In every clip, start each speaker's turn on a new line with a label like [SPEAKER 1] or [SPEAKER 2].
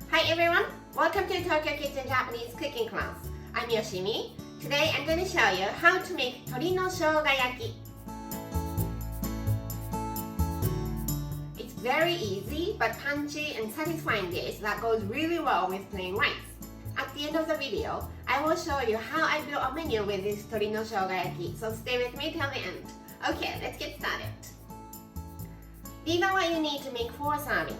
[SPEAKER 1] Hi everyone, welcome to Tokyo Kitchen Japanese cooking class. I'm Yoshimi. Today I'm going to show you how to make tori no shogayaki. It's very easy but punchy and satisfying dish that goes really well with plain rice. At the end of the video, I will show you how I built a menu with this tori no shogayaki, so stay with me till the end. Okay, let's get started. These are what you need to make 4 servings.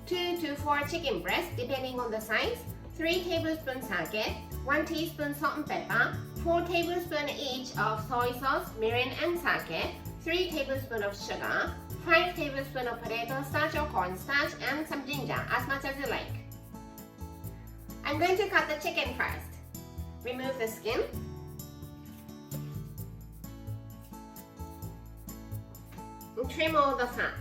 [SPEAKER 1] 2 to 4 chicken breasts depending on the size, 3 tablespoons sake, 1 teaspoon salt and pepper, 4 tablespoons each of soy sauce, mirin and sake, 3 tablespoons of sugar, 5 tablespoons of potato starch or cornstarch, and some ginger, as much as you like. I'm going to cut the chicken first. Remove the skin. And trim all the fat.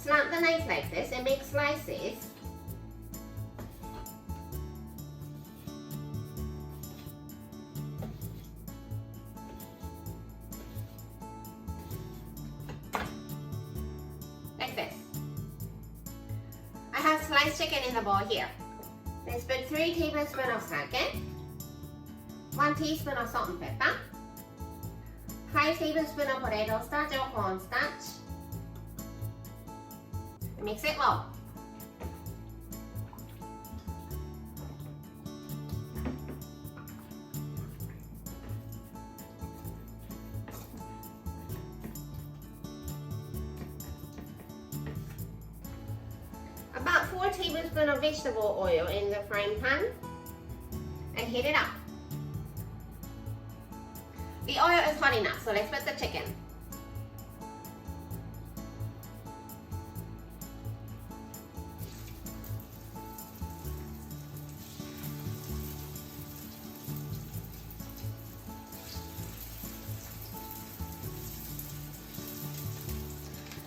[SPEAKER 1] Slant the knife like this and make slices. Like this. I have sliced chicken in the bowl here. Let's put 3 tablespoons of sake, 1 teaspoon of salt and pepper, 5 tablespoons of potato starch or cornstarch. Mix it well. About 4 tablespoons of vegetable oil in the frying pan and heat it up. The oil is hot enough, so let's put the chicken.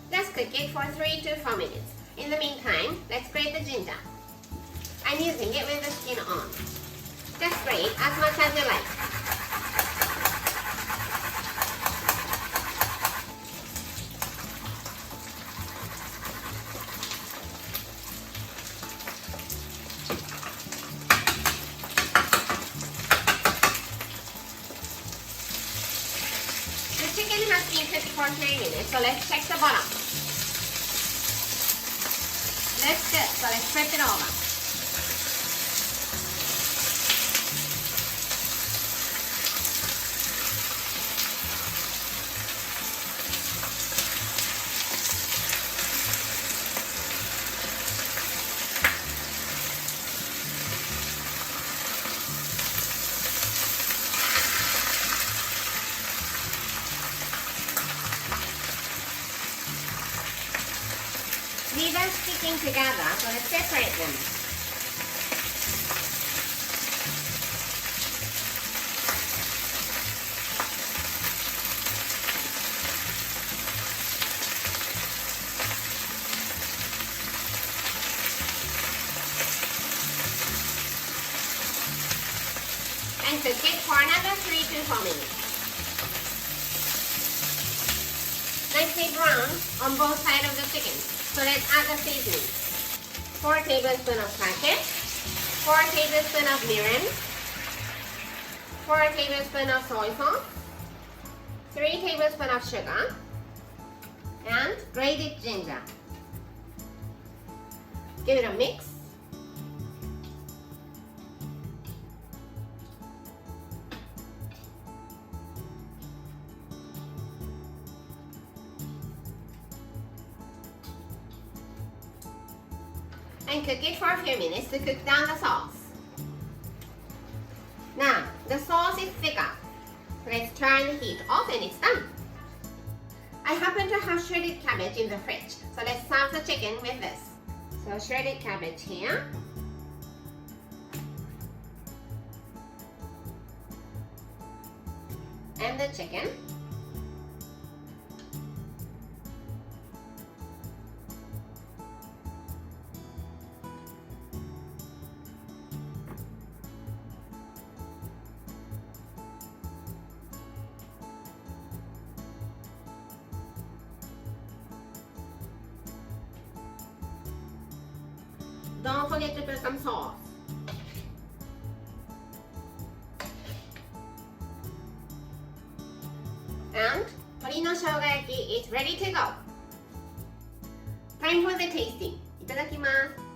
[SPEAKER 1] Let's cook it for 3 to 4 minutes. In the meantime, let's grate the ginger. I'm using it with the skin on. Just grate as much as you like. The chicken has been cooked for 3 minutes, so let's check the bottom. That's good, so let's flip it over. These are sticking together, so let's separate them. And cook it for another 3 to 4 minutes. Nicely brown on both sides of the chicken. So let's add the seasoning. 4 tablespoons of sake, 4 tablespoons of mirin, 4 tablespoons of soy sauce, 3 tablespoons of sugar, and grated ginger. Give it a mix. And cook it for a few minutes to cook down the sauce. Now, the sauce is thicker. Let's turn the heat off and it's done. I happen to have shredded cabbage in the fridge, so let's serve the chicken with this. So shredded cabbage here. And the chicken. Don't forget to put some sauce. And 鶏の生姜焼き is ready to go. Time for the tasting. いただきます。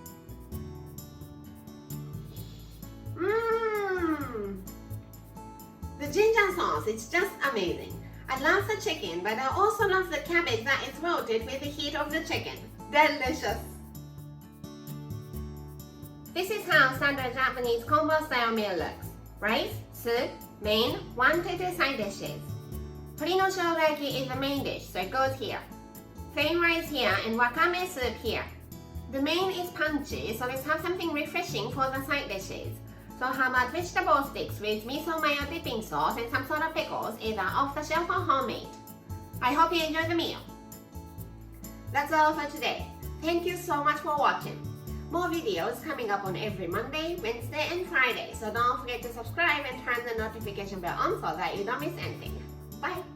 [SPEAKER 1] The ginger sauce is just amazing. I love the chicken, but I also love the cabbage that is wilted with the heat of the chicken. Delicious. This is how standard Japanese combo style meal looks. Rice, soup, main, 1 to 2 side dishes. 鶏の生姜焼き is the main dish, so it goes here. Plain rice here and wakame soup here. The main is punchy, so let's have something refreshing for the side dishes. So how about vegetable sticks with miso mayo dipping sauce and some sort of pickles, either off the shelf or homemade. I hope you enjoy the meal. That's all for today. Thank you so much for watching. More videos coming up on every Monday, Wednesday, and Friday, so don't forget to subscribe and turn the notification bell on so that you don't miss anything. Bye!